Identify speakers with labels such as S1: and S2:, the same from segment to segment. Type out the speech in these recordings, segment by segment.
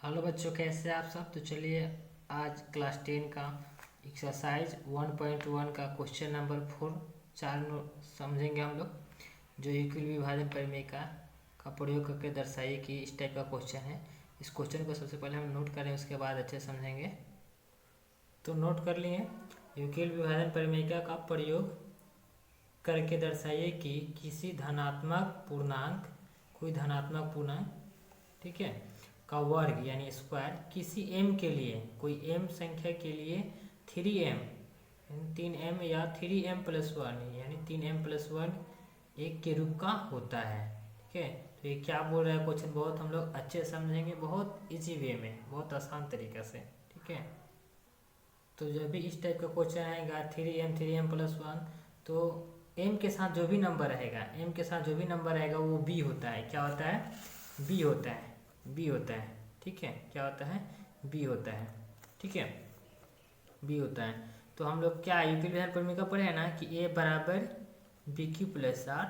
S1: Hello बच्चों, कैसे हैं आप सब। तो चलिए आज क्लास 10 का एक्सरसाइज 1.1 का क्वेश्चन नंबर 4 समझेंगे हम लोग। जो यूक्लिड विभाजन परिमेय का प्रयोग करके दर्शाइए कि इस टाइप का क्वेश्चन है। इस क्वेश्चन को सबसे पहले हम नोट करें, उसके बाद अच्छे समझेंगे। तो नोट कर लिए, यूक्लिड विभाजन परिमेय का प्रयोग करके दर्शाइए कि किसी धनात्मक पूर्णांक, कोई धनात्मक पूर्णांक, ठीक है, का वर्ग यानी स्क्वायर किसी m के लिए, कोई m संख्या के लिए 3m 3m या 3m+1 यानी 3m+1 एक के रूप का होता है। ठीक है, तो ये क्या बोल रहा है क्वेश्चन, बहुत हम लोग अच्छे समझेंगे, बहुत इजी वे में, बहुत आसान तरीके से। ठीक है, तो जब भी इस टाइप का क्वेश्चन आएगा 3m+1, तो m के साथ जो भी नंबर रहेगा, m के साथ जो भी नंबर रहेगा वो b होता है। क्या होता है? b होता है, b होता है। ठीक है, क्या होता है? b होता है। ठीक है, b होता है। तो हम लोग क्या यूक्लिड विभाजन परिमेय का पढ़े हैं ना कि a बराबर bq+r,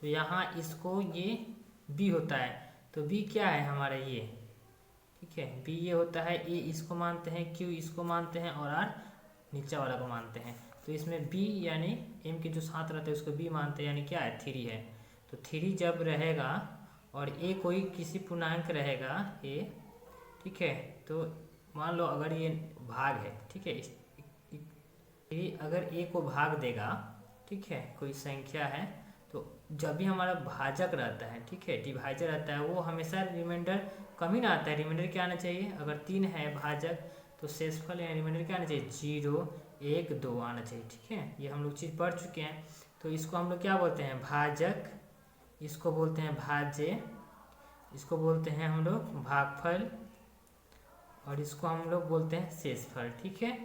S1: तो यहाँ इसको ये b होता है, तो b क्या है हमारा ये। ठीक है, b ये होता है, a इसको मानते हैं, q इसको मानते हैं और r नीचे वाला को मानते हैं। तो इसमें b यानी m के जो साथ रहते हैं उसको b मानते हैं, यानी क्या है 3 है। तो 3 जब रहेगा और a कोई किसी पूर्णांक रहेगा a, ठीक है, तो मान लो अगर ये भाग है, ठीक है, अगर a को भाग देगा, ठीक है, कोई संख्या है, तो जब भी हमारा भाजक रहता है, ठीक है, डिवाइजर रहता है, वो हमेशा रिमाइंडर कम ही ना आता है। रिमाइंडर क्या आना चाहिए? अगर 3 है भाजक तो शेषफल या रिमाइंडर क्या आना चाहिए? 0, 1, 2 आना चाहिए। ठीक है, ये हम लोग चीज़ पढ़ चुके हैं। तो इसको हम लोग क्या बोलते हैं? भाजक, इसको बोलते हैं भाज्य, इसको बोलते हैं हम लोग भागफल, और इसको हम लोग बोलते हैं शेषफल। ठीक है,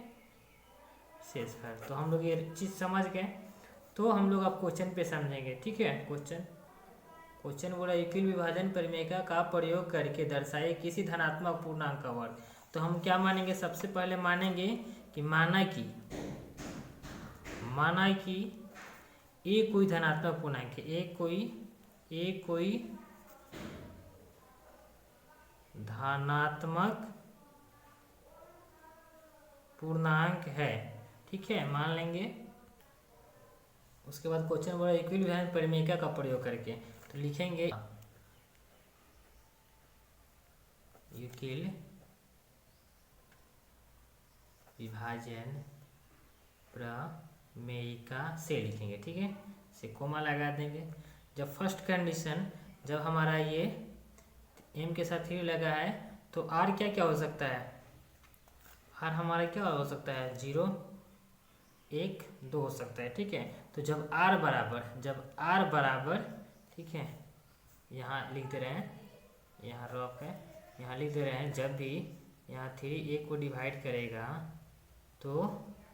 S1: शेषफल। तो हम लोग ये चीज़ समझ गए। तो हम लोग अब क्वेश्चन पे समझेंगे। ठीक है, क्वेश्चन बोला यूक्लिड विभाजन परिमेय का प्रयोग करके दर्शाए किसी धनात्मक पूर्णांक का वर्ग। तो हम क्या मानेंगे? सबसे पहले मानेंगे कि माना कि ए कोई धनात्मक पूर्णांक है, ए कोई धनात्मक पूर्णांक है। ठीक है, मान लेंगे। उसके बाद क्वेश्चन बोला यूक्लिड विभाजन परिमेय का प्रयोग करके, तो लिखेंगे यूक्लिड विभाजन प्रमेयिका से लिखेंगे। ठीक है, से कोमा लगा देंगे। जब फर्स्ट कंडीशन, जब हमारा ये m के साथ 3 लगा है, तो r क्या क्या हो सकता है? r हमारा क्या हो सकता है? 0, 1, 2 हो सकता है। ठीक है, तो जब r बराबर, ठीक है, यहाँ लिख दे रहे हैं, यहाँ रफ है, यहाँ लिख दे रहे हैं, जब भी यहाँ 3 1 को डिवाइड करेगा तो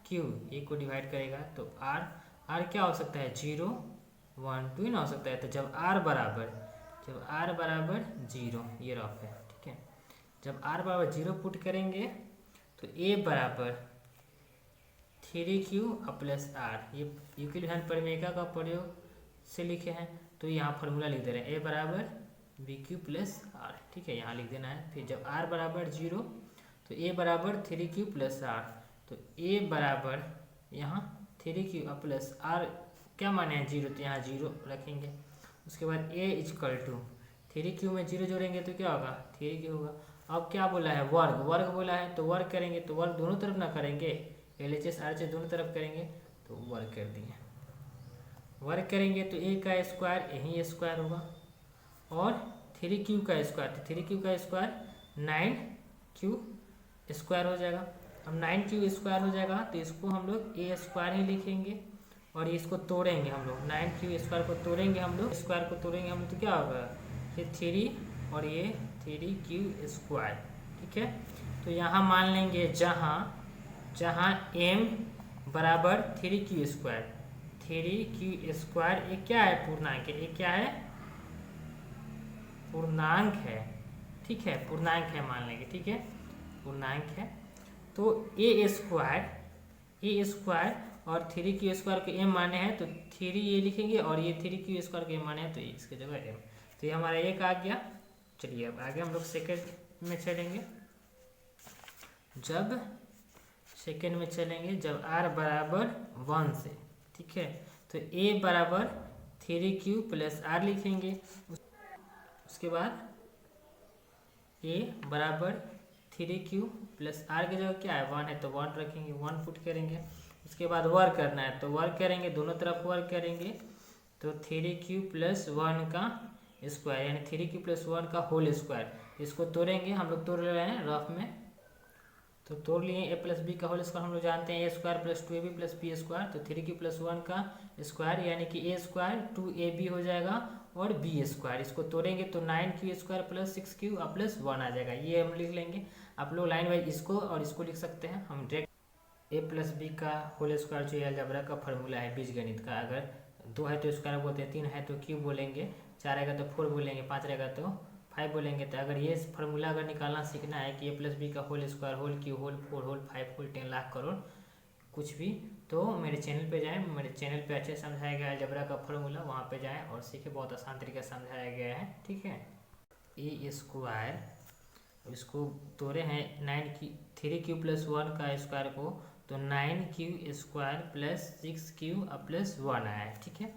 S1: q 1 को डिवाइड करेगा तो r क्या हो सकता है? 0, 1, 2 ना हो सकता है। तो जब r बराबर 0, ये रफ है। ठीक है, जब r बराबर 0 पुट करेंगे तो a बराबर 3q+r, ये यूक्लिड विभाजन परिमेय का प्रयोग से लिखे हैं। तो यहाँ फॉर्मूला लिख दे रहे हैं, a बराबर bq+r। ठीक है, यहाँ लिख देना है। फिर जब r बराबर 0 तो a बराबर 3q+r, तो a बराबर यहाँ 3q+r क्या माने हैं? 0, तो यहाँ 0 रखेंगे। उसके बाद a इक्वल टू 3q में 0 जोड़ेंगे तो क्या होगा? 3q होगा। अब क्या बोला है? वर्ग बोला है, तो वर्ग करेंगे, तो वर्ग दोनों तरफ ना करेंगे, LHS RHS दोनों तरफ करेंगे, तो वर्ग कर दिए। वर्ग करेंगे तो a का स्क्वायर यही स्क्वायर होगा, और 3q का स्क्वायर, तो 3q का स्क्वायर 9q स्क्वायर हो जाएगा। अब 9q स्क्वायर हो जाएगा तो इसको हम लोग a स्क्वायर ही लिखेंगे, और इसको तोड़ेंगे हम लोग, 9q स्क्वायर को तोड़ेंगे हम लोग, स्क्वायर को तोड़ेंगे हम लोग, तो क्या होगा? ये 3 और ये 3q स्क्वायर। ठीक है, तो यहाँ मान लेंगे जहाँ m बराबर 3q स्क्वायर, 3q स्क्वायर एक क्या है? पूर्णांक है। एक क्या है? पूर्णांक है। ठीक है, पूर्णांक है मान लेंगे। ठीक है, पूर्णांक है। तो a स्क्वायर और 3q स्क्वायर के m माने हैं, तो 3 ये लिखेंगे, और ये 3q स्क्वायर के m माने हैं, तो इसके जगह m। तो ये हमारा एक आ गया। चलिए अब आगे हम लोग सेकंड में चलेंगे, जब सेकेंड में चलेंगे जब r बराबर 1 से, ठीक है। तो a बराबर 3q प्लस r लिखेंगे। उसके बाद a बराबर 3q प्लस r की जगह क्या है 1 है तो 1 रखेंगे, 1 पुट करेंगे। उसके बाद वर्क करना है तो वर्क करेंगे, दोनों तरफ वर्क करेंगे। तो 3q प्लस 1 का स्क्वायर यानी 3q प्लस 1 का होल स्क्वायर, इसको तोड़ेंगे, हम लोग तोड़ रहे हैं रफ में। तो तोड़ लिए a प्लस बी का होल स्क्वायर, हम लोग जानते हैं a square plus 2ab plus B square. तो 3q प्लस 1 का स्क्वायर यानी कि a स्क्वायर 2ab हो जाएगा और बी स्क्वायर, इसको तोड़ेंगे तो 9q square plus 6q plus 1 आ जाएगा। ये हम लिख लेंगे, आप लोग लाइन वाइज इसको और इसको लिख सकते हैं। हम डायरेक्ट a प्लस बी का होल स्क्वायर जो अलजेब्रा का फॉर्मूला है बीजगणित का, अगर 2 है तो स्क्वायर बोलते हैं, 3 है तो क्यूब बोलेंगे, 4 रहेगा तो 4 बोलेंगे, 5 रहेगा तो 5 बोलेंगे। तो अगर ये फार्मूला अगर निकालना सीखना है कि a प्लस बी का whole square whole cube whole 4 whole 5 whole 10 lakh crore कुछ भी, तो मेरे चैनल पे जाएं, मेरे चैनल पे अच्छे समझाया गया अलजेब्रा का फार्मूला, वहाँ पे जाएं और सीखें, बहुत आसान तरीके से समझाया गया है, ठीक है। ए स्क्वायर, इसको तोड़े हैं 3q प्लस 1 का स्क्वायर को, तो 9q square plus 6q plus 1 आया है, ठीक है।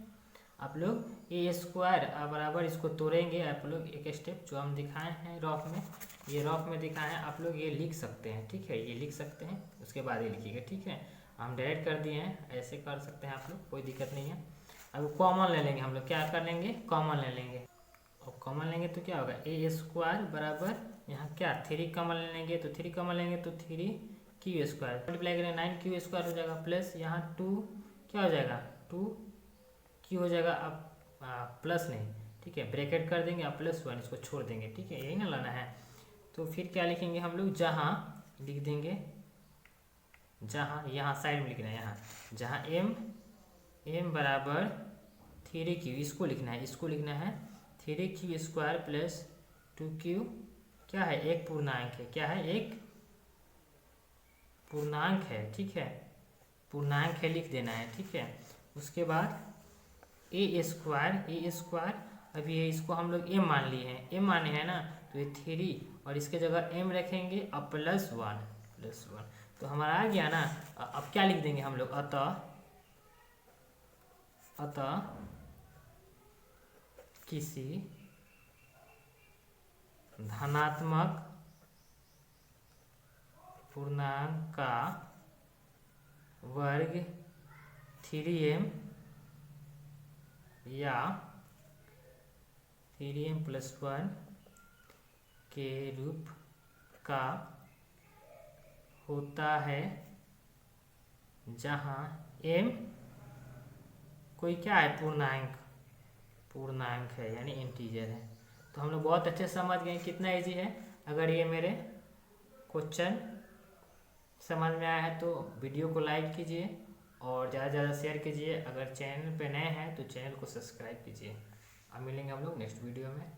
S1: आप लोग ए स्क्वायर बराबर इसको तोड़ेंगे, आप लोग एक स्टेप जो हम दिखाए हैं रफ में, ये रफ में दिखाए हैं, आप लोग ये लिख सकते हैं, ठीक है, ये लिख सकते हैं, उसके बाद ये लिखिएगा, ठीक है। हम डायरेक्ट कर दिए हैं, ऐसे कर सकते हैं आप लोग, कोई दिक्कत नहीं है। अब कॉमन ले लेंगे हम लोग, क्या कर लेंगे कॉमन ले लेंगे, और कॉमन लेंगे तो क्या होगा ए स्क्वायर बराबर यहाँ क्या 3 कॉमन ले लेंगे, तो 3 कॉमन लेंगे तो 3q स्क्वायर मल्टीप्लाई करेंगे 9q स्क्वायर हो जाएगा, प्लस यहाँ 2 क्या हो जाएगा 2q हो जाएगा, अब प्लस नहीं, ठीक है, ब्रैकेट कर देंगे, अब प्लस 1 इसको छोड़ देंगे, ठीक है, यही ना लाना है। तो फिर क्या लिखेंगे हम लोग, जहाँ लिख देंगे, जहाँ यहाँ साइड में लिखना है, यहाँ जहाँ m बराबर 3q, इसको लिखना है, इसको लिखना है 3q स्क्वायर प्लस 2q, क्या है एक पूर्णांक है, क्या है एक पूर्णांक है, ठीक है, पूर्णांक है लिख देना है, ठीक है। उसके बाद ए स्क्वायर अभी ये इसको हम लोग m मान लिए हैं, m माने हैं ना, तो ये 3 और इसके जगह m रखेंगे अब प्लस 1, तो हमारा आ गया ना। अब क्या लिख देंगे हम लोग, अतः किसी धनात्मक पूर्णांक का वर्ग 3m या 3m प्लस 1 के रूप का होता है, जहाँ m कोई क्या है पूर्णांक है यानी इंटीजर है। तो हम लोग बहुत अच्छे से समझ गए कितना इजी है। अगर ये मेरे क्वेश्चन समझ में आया है तो वीडियो को लाइक कीजिए और ज़्यादा से ज़्यादा शेयर कीजिए। अगर चैनल पे नए हैं तो चैनल को सब्सक्राइब कीजिए। अब मिलेंगे हम लोग नेक्स्ट वीडियो में।